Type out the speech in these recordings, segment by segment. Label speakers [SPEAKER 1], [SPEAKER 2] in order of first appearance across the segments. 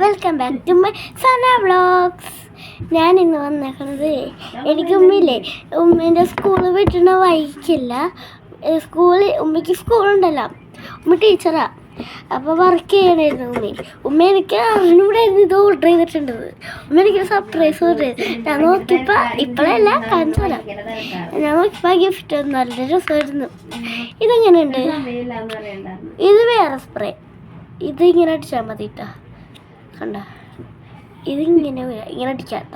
[SPEAKER 1] Welcome back to my Sana vlogs. ഞാൻ ഇന്ന് വന്നേക്കുന്നത് എനിക്ക് ഉമ്മേൻ്റെ സ്കൂളിൽ വിട്ടുന്ന വഴിക്കില്ല. ഉമ്മയ്ക്ക് സ്കൂളുണ്ടല്ലോ, ഉമ്മ ടീച്ചറാ. അപ്പോൾ വർക്ക് ചെയ്യണമായിരുന്നു ഉമ്മ എനിക്ക് അറിഞ്ഞൂടായിരുന്നു ഇത് ഓർഡർ ചെയ്തിട്ടുണ്ടത്. ഉമ്മ എനിക്ക് സർപ്രൈസ് ഓർഡർ ചെയ്ത് ഞാൻ നോക്കിയപ്പോൾ ഇപ്പോഴല്ല കാണിച്ചു തരാം. ഞാൻ നോക്കിയപ്പോൾ ഗിഫ്റ്റ് നല്ല രസമായിരുന്നു. ഇതെങ്ങനെയുണ്ട്? ഇത് വേറെ സ്പ്രേ. ഇത് ഇങ്ങനെ അടിച്ചാൽ മതി കേട്ടോ. കണ്ട ഇതിങ്ങനെ ഇങ്ങനെ അടിക്കാത്ത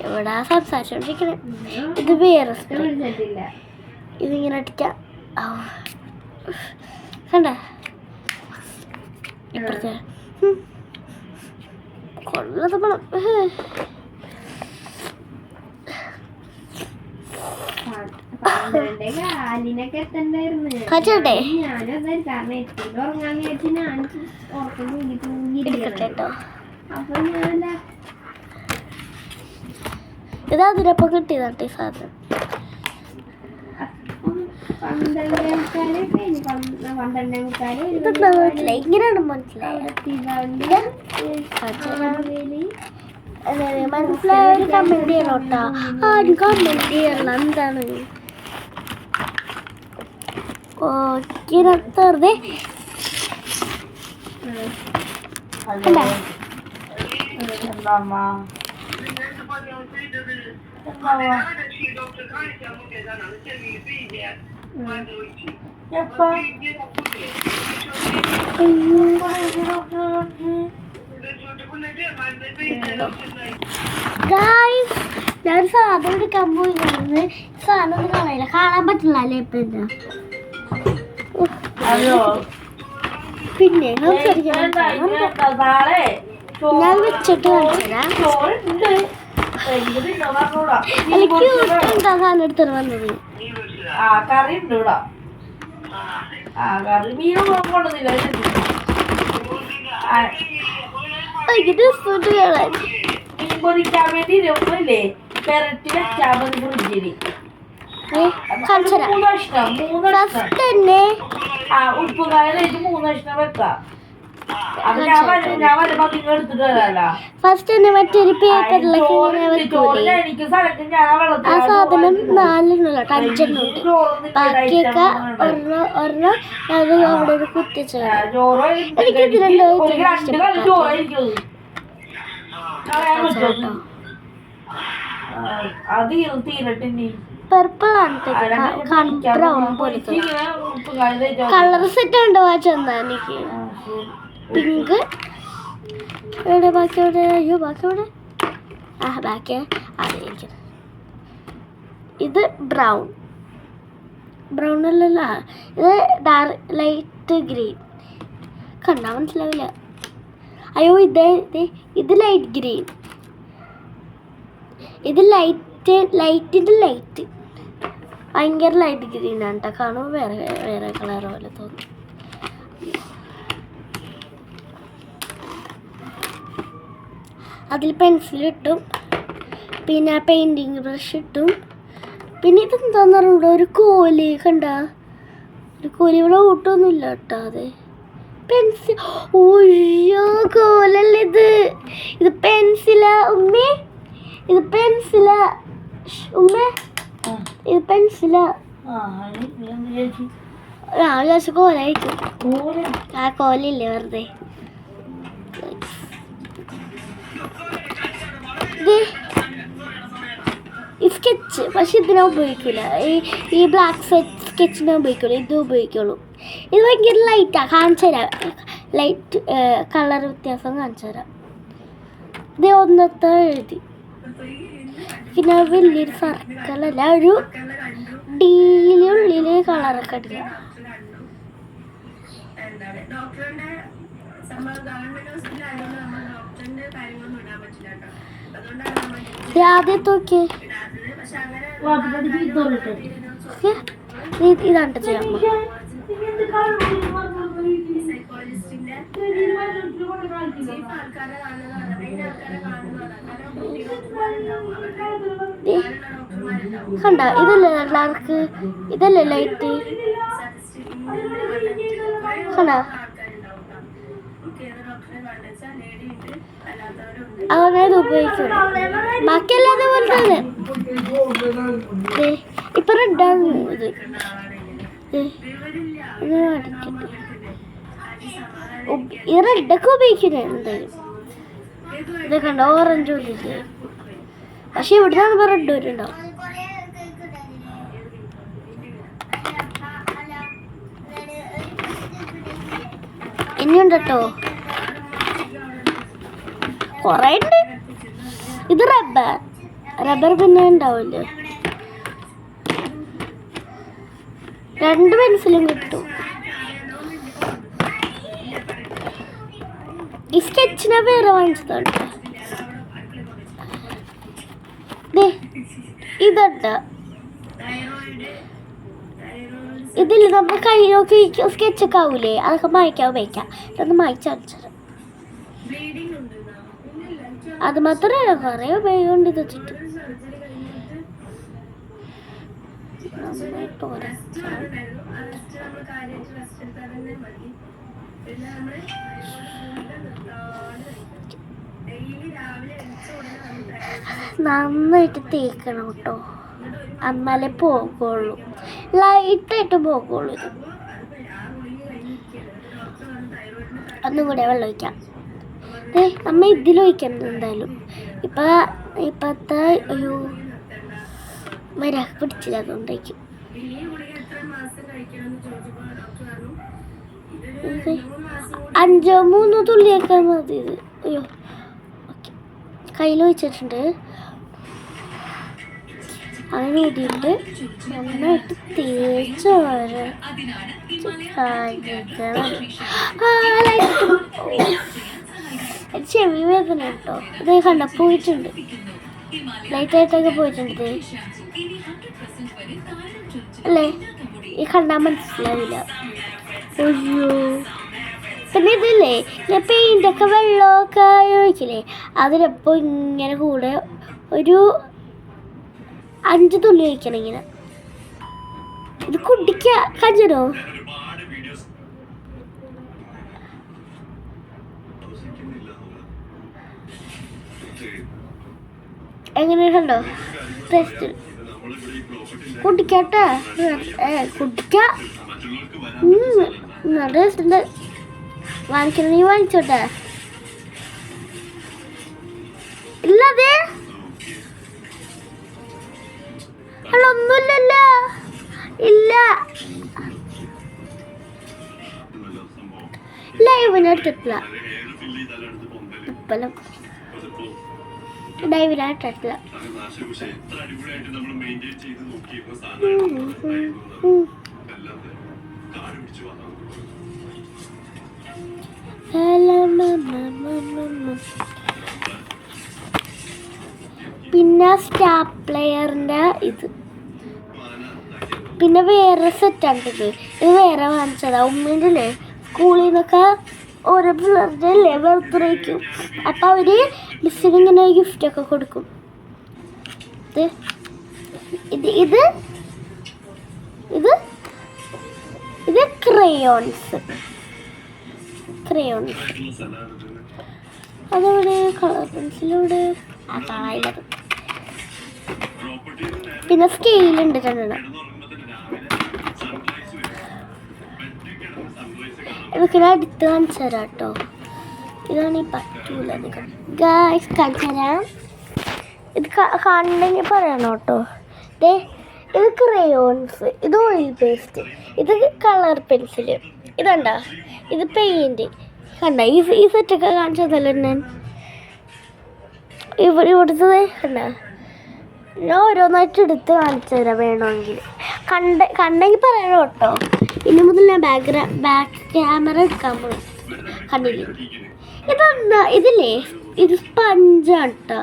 [SPEAKER 1] എവിടെ സംസാരിച്ചോണ്ടിരിക്കണേ. ഇത് വേറെ സ്പ്രേ. ഇതിങ്ങനെ അടിക്കാം. കണ്ട ഇപ്പഴത്തെ കൊള്ളത് പണം. കച്ചോട്ടെ ഇത് അതിനൊപ്പം കിട്ടിയതാട്ടെ സാധനം. ഇങ്ങനെയാണ് മനസ്സിലായ കമന്റ് ചെയ്യണോട്ടാ. ആരും കമന്റ് ചെയ്യണം. എന്താണ് വെറുതെ ഞാൻ സാധനം എടുക്കാൻ പോയി. സാധനം ഒന്നും കളയില്ല, കാണാൻ പറ്റില്ല അല്ലേ ഇപ്പൊ. എന്താ പിന്നെ ഞാൻ വെച്ചിട്ട് കാണിച്ചതാ. എനിക്ക് എന്താ സാധനം എടുത്തിട്ട് വന്നത്. ഫസ്റ്റ് തന്നെ മറ്റൊരു പേപ്പറിലൊക്കെ ആ സാധനം 4 5 ബാക്കിയൊക്കെ ഒരെണ്ണം അത് അവിടെ ഒരു കുത്തിച്ച. എനിക്ക് ഇത് പർപ്പിളാണ് ബ്രൗൺ പോലത്തെ കളർ സെറ്റ് ഉണ്ട്. വാച്ചെന്താ എനിക്ക് പിങ്ക്. എവിടെ ബാക്കി? എവിടെ? അയ്യോ ബാക്കി എവിടെ? ബാക്കി അറിയിക്കുന്നത്. ഇത് ബ്രൗൺ അല്ലല്ല, ഇത് ഡാർക്ക് ലൈറ്റ് ഗ്രീൻ. കണ്ടാ മനസ്സിലാവില്ല. അയ്യോ ഇത് ലൈറ്റ് ഗ്രീൻ. ഇത് ലൈറ്റിൻ്റെ ലൈറ്റ് ഭയങ്കര ലൈറ്റ് ഗ്രീൻ ആണ് കേട്ടോ. കാണുമ്പോൾ വേറെ കളർ പോലെ തോന്നും. അതിൽ പെൻസിൽ ഇട്ടും പിന്നെ പെയിൻറ്റിങ് ബ്രഷ് ഇട്ടും. പിന്നെ ഇതെന്താന്ന് പറയുന്നത് ഒരു കോല്. കണ്ട ഒരു കോല്. ഇവിടെ ഊട്ടൊന്നുമില്ല കേട്ടോ. അത് പെൻസിൽ. ഓയ്യോ കോലല്ലേ ഇത് പെൻസിലാ ഉമ്മേ. ഇത് പെൻസിലാ ഉമ്മേ. ഇത് പെൻസിലാ. ഞാൻ വിചാരിച്ച കോലായിരിക്കും. ആ കോലില്ലേ വെറുതെ. ഈ സ്കെച്ച് പക്ഷെ ഇതിനെ ഉപയോഗിക്കില്ല. ഈ ബ്ലാക്ക് സ്കെച്ചിനെ ഉപയോഗിക്കുള്ളൂ. ഇത് ഉപയോഗിക്കുള്ളൂ. ഇത് ഭയങ്കര ലൈറ്റാ. കാണിച്ചു തരാം. ലൈറ്റ് കളർ വ്യത്യാസം കാണിച്ചു തരാം. ഇത് ഒന്നത്തെ എഴുതി. പിന്നെ വലിയൊരു സർക്കിളല്ല, ഒരു ഡീലുള്ളിൽ കളറൊക്കെ അടിക്കുക. ആദ്യത്തെ നോക്കിയേ. ഇതാണ് ചെയ്യാൻ. കണ്ട ഇതല്ലേ ഡാർക്ക്, ഇതല്ലേ ലൈറ്റ്. കണ്ട അങ്ങനെ ഇത് ഉപയോഗിക്കും. ബാക്കിയല്ലാതെ പോലെ തന്നെ ഇപ്പൊ റെഡാണ് ഇത്. ഈ റെഡൊക്കെ ഉപയോഗിക്കുന്നത് എന്തായാലും ഇത് കണ്ടോ, ഓറഞ്ച് ഉള്ളില്ലേ. പക്ഷെ ഇവിടെ നിന്നാണ് റെഡ് വരുന്നുണ്ടാവും. ഇനിയുണ്ട് കേട്ടോ, കൊറേ ഉണ്ട്. ഇത് റബ്ബർ പിന്നെ ഉണ്ടാവില്ലേ. 2 പെൻസിലും കിട്ടും. ഈ സ്കെച്ചിനെ വേറെ വാങ്ങിച്ചതാണ്. ഇതുണ്ട്, ഇതിൽ നമ്മൾ കൈ നോക്കി സ്കെച്ചൊക്കെ ആവൂലേ, അതൊക്കെ മായ്ക്കാൻ ഉപയോഗിക്കാം. ഇതൊന്ന് മായ്ച്ചടിച്ചത്. അത് മാത്രമല്ല കുറേ ഉപയോഗമുണ്ട് ഇത് വെച്ചിട്ട്. നന്നായിട്ട് തേക്കണം കേട്ടോ, എന്നാലേ പോകുള്ളൂ. ലൈറ്റായിട്ട് പോകുള്ളൂ. ഇത് ഒന്നും കൂടെ വെള്ളം ഒഴിക്കാം. നമ്മ ഇതിലൊഴിക്കണം എന്തായാലും. ഇപ്പത്തെ അയ്യോ മരാക്ക് പിടിച്ചില്ല, അതുകൊണ്ടായിരിക്കും. 5-3 തുള്ളിയൊക്കെ മതി ഇത്. അയ്യോ ഓക്കെ, കയ്യിൽ വെച്ചിട്ടുണ്ട്. അങ്ങനെ ഇടിയിട്ട് നന്നായിട്ട് തേച്ച് ചെവി വേദന കേട്ടോ. ഇത് കണ്ട പോയിട്ടുണ്ട്, ലൈറ്റായിട്ടൊക്കെ പോയിട്ടുണ്ട് അല്ലേ. ഈ കണ്ടാൽ മനസ്സിലാവില്ല. അയ്യോ, പിന്നെ ഇതില്ലേ ഞാൻ പെയിൻ്റൊക്കെ വെള്ളമൊക്കെ ഒഴിക്കില്ലേ, അതിലപ്പോൾ ഇങ്ങനെ കൂടെ ഒരു 5 തുള്ളി ഒഴിക്കണം ഇങ്ങനെ. ഇത് കുടിക്കുക കഞ്ചനോ. എങ്ങനെയുണ്ടോ ടേസ്റ്റ്? കുടിക്കട്ടെ, കുടിക്ക. നല്ല ടേസ്റ്റ് ഉണ്ട്. വാങ്ങിക്കണം, നീ വാങ്ങിച്ചോട്ടെ. ഇല്ലതേ ഒന്നുമില്ലല്ലോ. ഇല്ല, ലൈവിനെടുത്തിട്ടില്ല. ഉപ്പലം ലൈവിനായിട്ടില്ല. പിന്നെ സ്റ്റാപ്ലെയറിൻ്റെ ഇത്, പിന്നെ വേറെ സെറ്റാണിത്. ഇത് വേറെ വാങ്ങിച്ചതാ. ഉമ്മേൻ്റെ അല്ലേ സ്കൂളിൽ നിന്നൊക്കെ ഓരോ പിള്ളേരുടെ അല്ലേ ബർത്ത്ഡേക്കും. അപ്പം അവർ മിസ്സിന് ഇങ്ങനെ ഗിഫ്റ്റൊക്കെ കൊടുക്കും. ഇത് ഇത് ഇത് ഇത് ക്രയോൺസ്. അതവിടെ കളർ പെൻസിലൂടെ ആ കാണാനില്ലത്. പിന്നെ സ്കെയിലുണ്ട് 2. ഇതൊക്കെ അടുത്ത് കാണിച്ചു തരാം കേട്ടോ. ഇതാണ് ഈ പറ്റൂല ഗായ്സ്, കാണിച്ചു തരാം. ഇത് കണ്ടെങ്കിൽ പറയണം കേട്ടോ. ഇത് ക്രയോൺസ്, ഇത് ഓയിൽ പേസ്റ്റ്, ഇത് കളർ പെൻസില്, ഇതുണ്ടോ ഇത് പെയിൻറ്. കണ്ട ഈ സെറ്റൊക്കെ കാണിച്ചതല്ലേ ഞാൻ ഇവിടുത്തത്. കണ്ട ഞാൻ ഓരോന്നായിട്ട് എടുത്ത് കാണിച്ചു തരാം വേണമെങ്കിൽ. കണ്ടെങ്കിൽ പറയണം കേട്ടോ. ഇനി മുതൽ ഞാൻ ബാക്ക് ക്യാമറ എടുക്കാൻ പോകും. കണ്ടില്ലേ, ഇതെന്താ ഇതില്ലേ, ഇത് സ്പഞ്ചാണ് കേട്ടോ.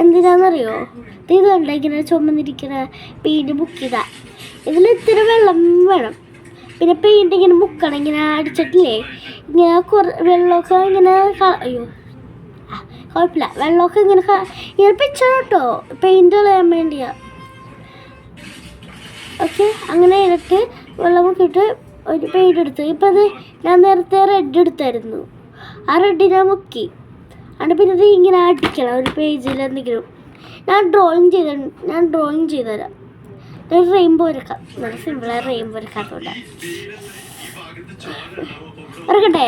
[SPEAKER 1] എന്തിനാണെന്നറിയോ, ഇത് കണ്ട ഇങ്ങനെ ചുമന്നിരിക്കുന്ന പെയിൻറ് ബുക്ക് ചെയ്താൽ ഇതിൽ ഇത്തിരി വെള്ളം വേണം. പിന്നെ പെയിൻറ് ഇങ്ങനെ മുക്കണം, ഇങ്ങനെ അടിച്ചിട്ടില്ലേ ഇങ്ങനെ വെള്ളമൊക്കെ ഇങ്ങനെ അയ്യോ കുഴപ്പമില്ല, വെള്ളമൊക്കെ ഇങ്ങനെ പിച്ചണം കേട്ടോ, പെയിൻറ് കളയാൻ വേണ്ടിയാ. ഓക്കെ, അങ്ങനെ ചെയ്തിട്ട് വെള്ളം മുക്കിയിട്ട് ഒരു പെയിൻറ് എടുത്തു. ഇപ്പം അത് ഞാൻ നേരത്തെ റെഡ് എടുത്തായിരുന്നു, ആ റെഡിനെ മുക്കി എന്നിട്ട് പിന്നെ ഇത് ഇങ്ങനെ അടിക്കണം ഒരു പേജിൽ എന്തെങ്കിലും. ഞാൻ ഡ്രോയിങ് ചെയ്തുതരാം. ഒരു റെയിൻബോ വരക്കാം. നല്ല സിമ്പിളായ റെയിൻബോ വരക്കാത്തോണ്ട് വരക്കട്ടെ.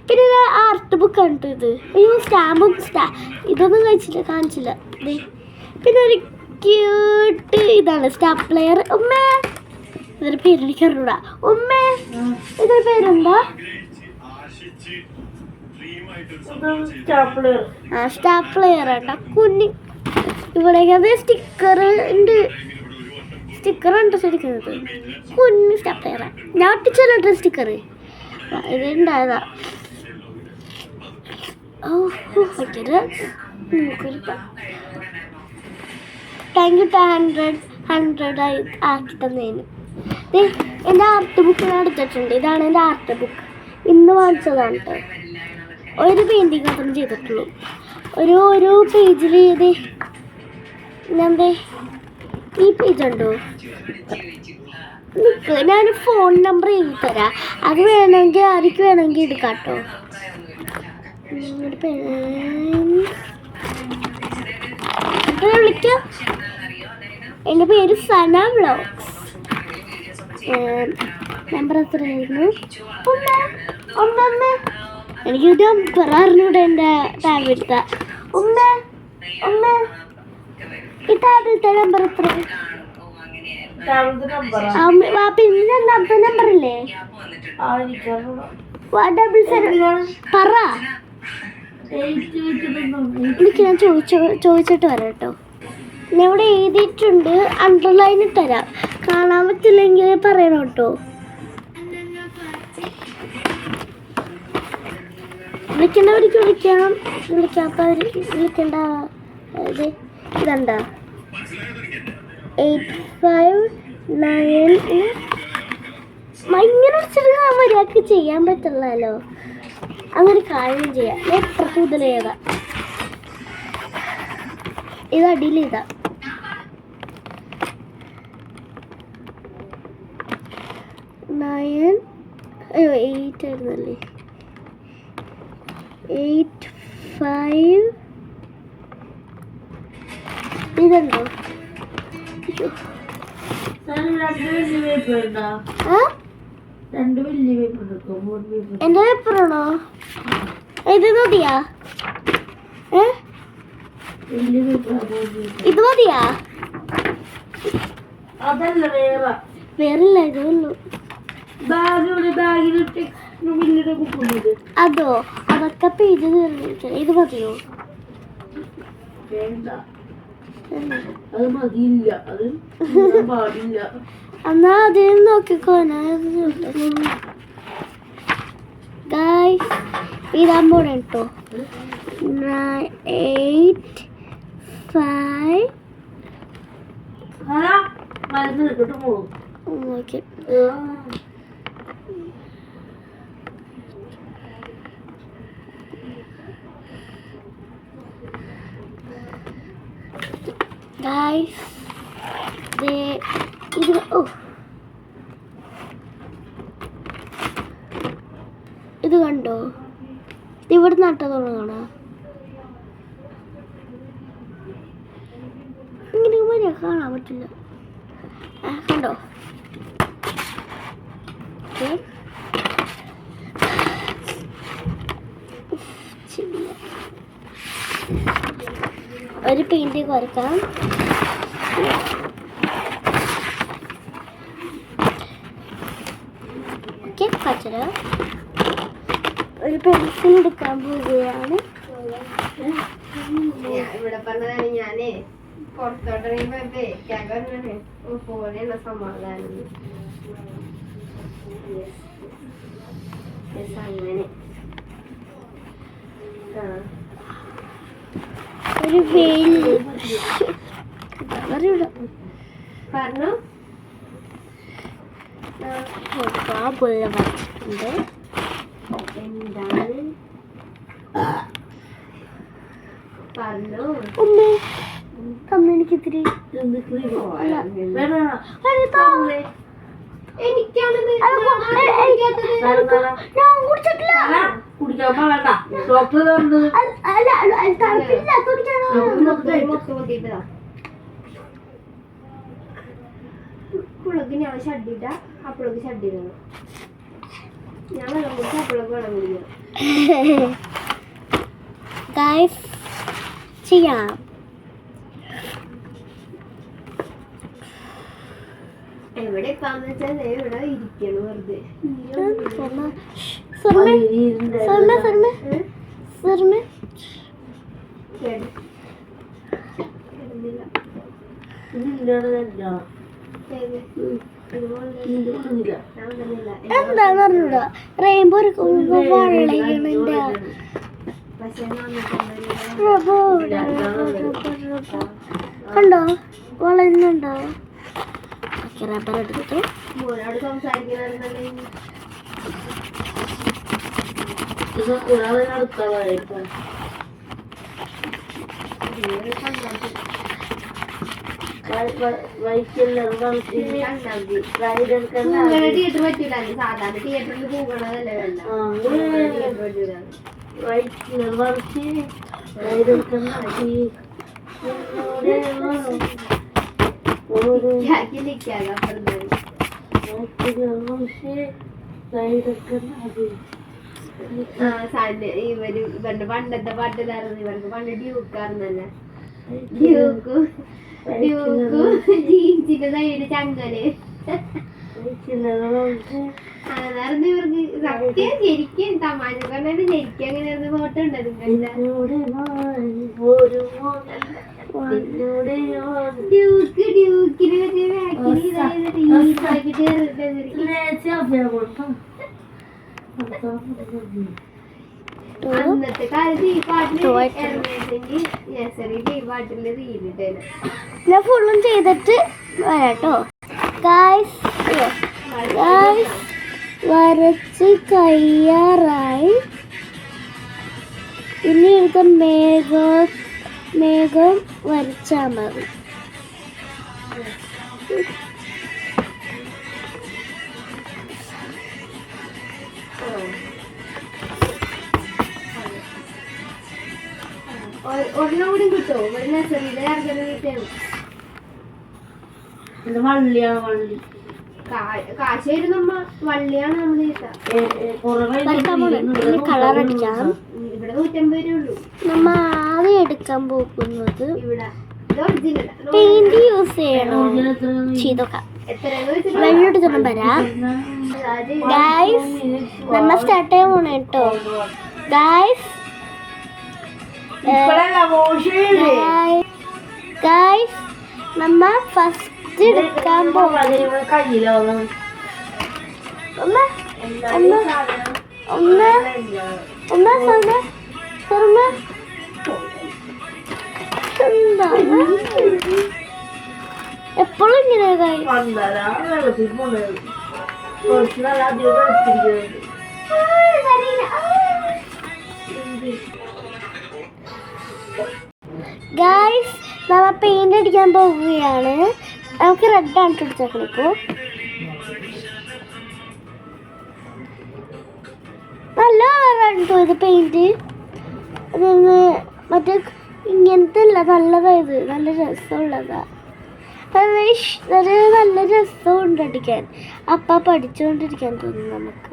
[SPEAKER 1] പിന്നെ ഇത് ആർട്ട് ബുക്ക് ആണ് ഇത്. അയ്യോ സ്റ്റാമ്പും ഇതൊന്നും കാണിച്ചില്ല. പിന്നെ ഒരു ക്യൂട്ട് ഇതാണ് സ്റ്റാപ്ലെയർ. ഉമ്മേ ഇതൊരു പേരെനിക്ക് അറിഞ്ഞൂടാ. ഉമ്മേ ഇതൊരു പേരെന്താ? സ്റ്റാപ്ലെയർ ആട്ടാ കുഞ്ഞി. ഇവിടേക്ക് അത് സ്റ്റിക്കർ ഉണ്ട് ശരിക്കുന്നത്. കുഞ്ഞ് സ്റ്റാപ്ലെയറാ. ഞാൻ ഒട്ടിച്ചല്ലോ സ്റ്റിക്കർ. ഇതുണ്ടായതാ. താങ്ക് യു 100 ആക്കി തന്നതിന്. എൻ്റെ ആർട്ട് ബുക്ക് ഞാൻ എടുത്തിട്ടുണ്ട്. ഇതാണ് എൻ്റെ ആർട്ട് ബുക്ക്. ഇന്ന് വാങ്ങിച്ചതാണ് കേട്ടോ. ഒരു പെയിൻറ്റിങ് മാത്രം ചെയ്തിട്ടുള്ളൂ. ഒരു പേജിൽ എന്തേ ഈ പേജ് ഉണ്ടോ? ഞാൻ ഫോൺ നമ്പർ എഴുതി തരാം. അത് വേണമെങ്കിൽ ആർക്ക് വേണമെങ്കിൽ എടുക്കാം കേട്ടോ. വിളിക്കാം. എൻ്റെ പേര് സന വ്ളോഗ്സ്. നമ്പർ എത്രയായിരുന്നു? എനിക്ക് നമ്പർ അറിഞ്ഞൂടെ എൻ്റെ ടാബിലത്തെ. ഈ ടാബിലത്തെ നമ്പർ എത്ര? പിന്നെ രണ്ടാമത്തെ നമ്പർ ഇല്ലേ? പറ. എനിക്ക് ഞാൻ ചോദിച്ചിട്ട് വരാം കേട്ടോ. ഞാൻ ഇവിടെ എഴുതിയിട്ടുണ്ട്. അണ്ടർലൈൻ ഇട്ടുതരാം. കാണാൻ പറ്റില്ലെങ്കിൽ പറയണം കേട്ടോ. വിളിക്കേണ്ടവർക്ക് വിളിക്കാം, വിളിക്കാത്തവർ വിളിക്കേണ്ട. ഇതണ്ട 8598. ഇങ്ങനെ വിളിച്ചിട്ട് മര്യാദക്ക് ചെയ്യാൻ പറ്റില്ലല്ലോ. അങ്ങനെ കാര്യം ചെയ്യാം. എത്ര കൂടുതൽ ചെയ്താ ഇത് അടിയിൽ ചെയ്താ 8 ആയിരുന്നല്ലേ. 85 ഇതുണ്ടോ? എന്റെ പേപ്പറാണോ ഇത്? മതിയാ? ഇത് മതിയാ? വേറില്ല. ഇതുള്ളൂ. അതോ? അതൊക്കെ പേജ് തീർന്നിരിക്കണം. ഇത് മതിയോ? എന്നാ അതിൽ നോക്കിക്കോ. ഇതാൻ പോണേ കേട്ടോ. 85 ഓക്കെ. ഗായ്സ് ഇത് കണ്ടോ? ഇവിടെ നട്ട തുടങ്ങണോ? ഇങ്ങനെ വരെ കാണാൻ പറ്റില്ല. കണ്ടോ? ഒരു പെയിന്റ് കുറക്കാം. കച്ചറ ഒരു പെൻസിൽ എടുക്കാൻ പോവുകയാണ്.
[SPEAKER 2] ഇവിടെ പറഞ്ഞതാണ് ഞാനേ പുറത്തോട്ടിറങ്ങിയപ്പോ പോലെയുള്ള സമാധാനം. അങ്ങനെ
[SPEAKER 1] ഒരു വെയിൽ
[SPEAKER 2] പറഞ്ഞു
[SPEAKER 1] വച്ചിട്ടുണ്ട്.
[SPEAKER 2] എന്താണ് പറഞ്ഞു?
[SPEAKER 1] എനിക്ക് ഇത്തിരി
[SPEAKER 2] എനിക്കാണ്
[SPEAKER 1] ഞാൻ കുടിച്ചിട്ടില്ല.
[SPEAKER 3] കുടിക്കാൻ പാടാ ഡോക്ടർ പറഞ്ഞത്
[SPEAKER 1] അല്ല തണുപ്പില്ല കുടിക്കാനോ
[SPEAKER 2] പുളക്ക് ഞാൻ ഷഡിട്ട അപ്പളക്ക് ഷഡിടണം ഞാൻ വെള്ളം കുടിച്ച അപ്പളക്ക് വെള്ളം കുടിക്കണം
[SPEAKER 1] ഗൈസ് ചെയ്യാം.
[SPEAKER 2] എവിടെ ഇപ്പാന്ന് വെച്ചാൽ ഇവിടെ ഇരിക്കണം വെറുതെ
[SPEAKER 1] എന്താന്ന് പറഞ്ഞൂടാ റെയിൻബോ കണ്ടോ വളരുന്നുണ്ടോ? റബ്ബർ എടുത്തു
[SPEAKER 2] മോനോട് സംസാരിക്കണമെന്നുണ്ടെങ്കിൽ തിയേറ്റർ പറ്റൂല സാധാരണ തിയേറ്ററിൽ പോകണതല്ലേ വേണ്ട ഇവര് ഇവരുടെ പണ്ടത്തെ പാട്ടുകാരെന്ന് ഇവർക്ക് പണ്ട് ഡ്യൂക്കാർന്നല്ല ഡ്യൂക്കും ജീൻസിന്റെ സൈഡ് ചങ്ങല് അതായിരുന്നു ഇവർക്ക് സത്യം ശരിക്കും തമാശ പറഞ്ഞാൽ ശരിക്കും അങ്ങനെയായിരുന്നു ഫോട്ടോ ഉണ്ടത് ഡ്യൂക്കിന് അന്നത്തെ കാലത്ത് ഈ പാട്ടില് ഇറങ്ങിയിട്ടെങ്കിൽ നഴ്സറിയിൽ ഈ പാട്ടില് റീലിട്ടേനെ
[SPEAKER 1] ഞാൻ ഫുള്ളും ചെയ്തിട്ട് വരാട്ടോ. ഗായ്സ് വരച്ച് കഴിയാറായി. ഇനി എടുത്ത മേഘം വരച്ചാൽ മതി.
[SPEAKER 2] ഒരെണ്ണം കൂടി കിട്ടുമോ? ഒരു നഴ്സറിയിലെ ഇറങ്ങുന്ന
[SPEAKER 3] വള്ളിയാണ് വള്ളി
[SPEAKER 2] കാശ് വരും നമ്മ വള്ളിയാണ് നമ്മൾ
[SPEAKER 1] കളർ അടിക്കാം.
[SPEAKER 2] ഇവിടെ 150 രൂപ ഉള്ളൂ.
[SPEAKER 1] നമ്മ ആദ്യം എടുക്കാൻ പോകുന്നത്
[SPEAKER 2] ഇവിടെ ഇത് ഒറിജിനൽ
[SPEAKER 1] പെയിന്റ് യൂസ് ചെയ്യണോ ചെയ്തോക്കാം. വെള്ളം എടുത്തോളം വരാം. ഗായ്സ് നമ്മ സ്റ്റാർട്ട് ചെയ്യാൻ പോണ കേട്ടോ. ഗായ്സ് നമ്മ ഫസ്റ്റ് എടുക്കാൻ പോകുന്നത് എപ്പോഴും ഇങ്ങനെ ഗായ്സ് നമ്മ പെയിന്റ് അടിക്കാൻ പോവുകയാണ്. നമുക്ക് റെഡ് ആണ് പിടിച്ചേക്കണിപ്പോ. നല്ല കളറാണ് കേട്ടോ ഇത് പെയിന്റ്. മറ്റേ ഇങ്ങനത്തെ അല്ല, നല്ലതായത് നല്ല രസമുള്ളതാ. നല്ല രസമുണ്ട് അടിക്കാൻ. അപ്പ പഠിച്ചുകൊണ്ടിരിക്കാൻ തോന്നുന്നു നമുക്ക്.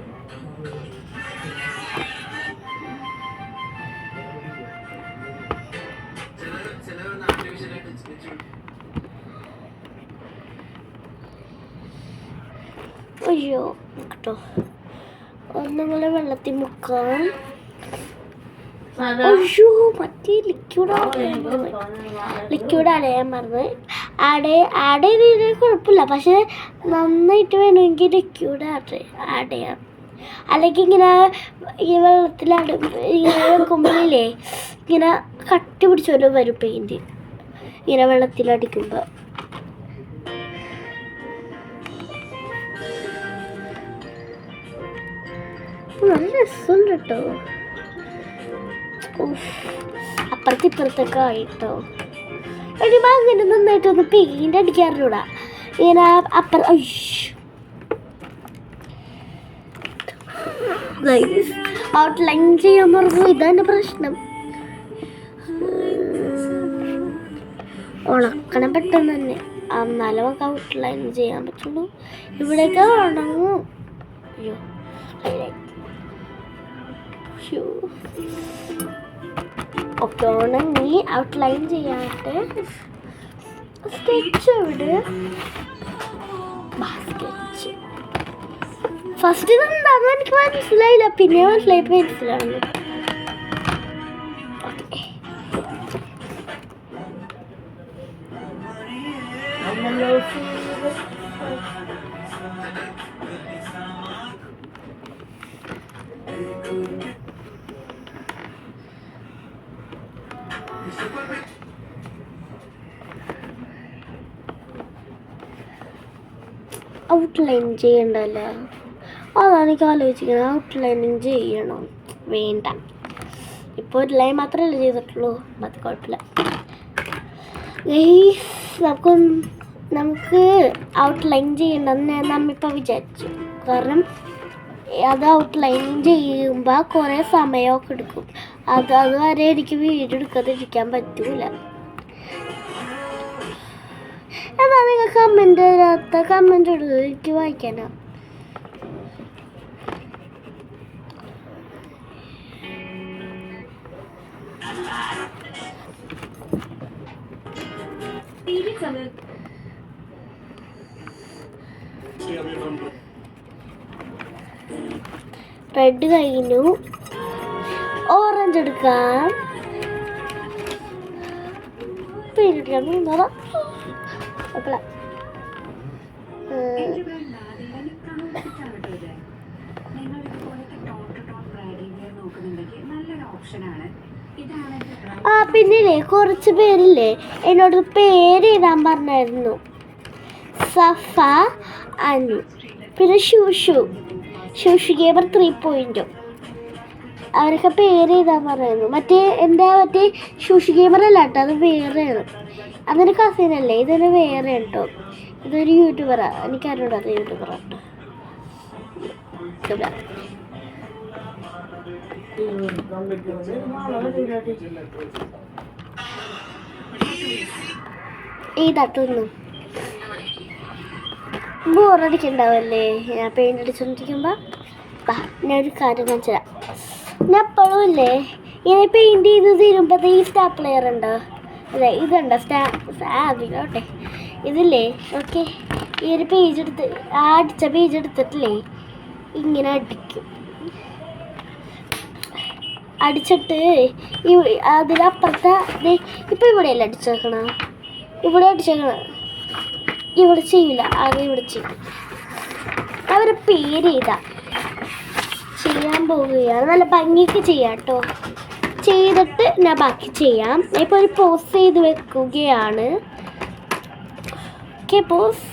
[SPEAKER 1] അയ്യോ കേട്ടോ ഒന്നുങ്ങളെ വെള്ളത്തിൽ മുക്കാം. അയ്യോ മറ്റേ ലിക്വിഡ് അടയാൻ മറന്ന് ആഡ് ചെയ്തതിന് കുഴപ്പമില്ല. പക്ഷെ നന്നായിട്ട് വേണമെങ്കിൽ ലിക്വിഡ് ആഡ് ചെയ്യാം. അല്ലെങ്കിൽ ഇങ്ങനെ ഈ വെള്ളത്തിൽ ഇങ്ങനെ വെക്കുമ്പോഴേ ഇങ്ങനെ കട്ടി പിടിച്ചോലോ വരും പെയിൻറ്റ് ഇങ്ങനെ വെള്ളത്തിലടിക്കുമ്പോൾ. നല്ല രസമുണ്ട് കേട്ടോ. അപ്പുറത്ത് ഇപ്പുറത്തൊക്കെ ആയിട്ടോ. എടി അങ്ങനെ നന്നായിട്ടൊന്ന് പെയിന്റ് അടിക്കാറിലൂടാ ഇങ്ങനെ ഔട്ട്ലൈൻ ചെയ്യാൻ പറഞ്ഞു. ഇതാണ് പ്രശ്നം. ഉണക്കണം പെട്ടെന്ന് തന്നെ, എന്നാലും നമുക്ക് ഔട്ട്ലൈൻ ചെയ്യാൻ പറ്റുള്ളൂ. ഇവിടെയൊക്കെ ഉണങ്ങും. അയ്യോ ഒക്കെ ഉണങ്ങി. ഔട്ട്ലൈൻ ചെയ്യാനായിട്ട് സ്കെച്ച് എവിടെ? സ്കെച്ച് ഫസ്റ്റ് ഇതെന്താണെന്ന് എനിക്ക് മനസ്സിലായില്ല, പിന്നെ മനസ്സിലായി പെൻസിലാണ്. ഓക്കെ, ഔട്ട്ലൈൻ ചെയ്യണ്ടല്ലോ, അതാണ് എനിക്ക് ആലോചിക്കുന്നത്. ഔട്ട്ലൈനിങ് ചെയ്യണം വേണ്ട, ഇപ്പോൾ ഒരു ലൈൻ മാത്രമല്ലേ ചെയ്തിട്ടുള്ളൂ, അത് കുഴപ്പമില്ല. നമുക്ക് ഔട്ട്ലൈൻ ചെയ്യണമെന്ന് നമ്മിപ്പോൾ വിചാരിച്ചു. കാരണം അത് ഔട്ട്ലൈൻ ചെയ്യുമ്പോൾ കുറേ സമയമൊക്കെ എടുക്കും. അതുവരെ എനിക്ക് വീഡിയോ എടുക്കാതിരിക്കാൻ പറ്റൂല. എന്നാൽ നിങ്ങൾ കമൻറ്റ് ഇടുക, എനിക്ക് വായിക്കാനോ. റെഡ് കഴിഞ്ഞു, ഓറഞ്ച് എടുക്കാം. പിന്നില്ലേ കുറച്ച് പേരില്ലേ എന്നോട് പേര് എഴുതാൻ പറഞ്ഞായിരുന്നു. സഫ, അനു, പിന്നെ ശുഷു ഗേമർ 3 അവരൊക്കെ പേര് എഴുതാൻ പറയുന്നു. മറ്റേ ശുഷു ഗെയിമർ അല്ല കേട്ടോ, അത് വേറെയാണ്. അതൊരു കസിനല്ലേ, ഇതൊരു വേറെ കേട്ടോ. ഇതൊരു യൂട്യൂബറാണ്, എനിക്കറിയൂടാ, അത് യൂട്യൂബറാണ് കേട്ടോ. ഇതാട്ടൊന്നും ബോറടിക്കണ്ടാവല്ലേ ഞാൻ പെയിൻ്റ് അടിച്ചോണ്ടിരിക്കുമ്പോൾ. ഞാൻ ഒരു കാര്യം കാണിച്ചു തരാം. ഞാൻ എപ്പോഴും ഇല്ലേ ഇങ്ങനെ പെയിൻറ് ചെയ്ത് തീരുമ്പോൾ ഈ സ്റ്റാപ്ലെയർ ഉണ്ടോ, അതെ ഇതുണ്ടോ, അതിലോട്ടെ ഇതില്ലേ. ഓക്കെ, ഈ ഒരു പേജ് എടുത്ത് അടിച്ച പേജ് എടുത്തിട്ടില്ലേ ഇങ്ങനെ അടിച്ചിട്ട് അതിലപ്പുറത്തെ ഇപ്പം ഇവിടെയല്ല അടിച്ചേക്കണം, ഇവിടെ അടിച്ചേക്കണം. ഇവിടെ ചെയ്യില്ല, അത് ഇവിടെ ചെയ്യും. അവരെ പേര് ചെയ്യാൻ പോവുകയാണ്. നല്ല ഭംഗിക്ക് ചെയ്യാം കേട്ടോ. ചെയ്തിട്ട് ഞാൻ ബാക്കി ചെയ്യാം. ഇപ്പോൾ ഒരു പോസ് ചെയ്ത് വെക്കുകയാണ്. Okay, pose.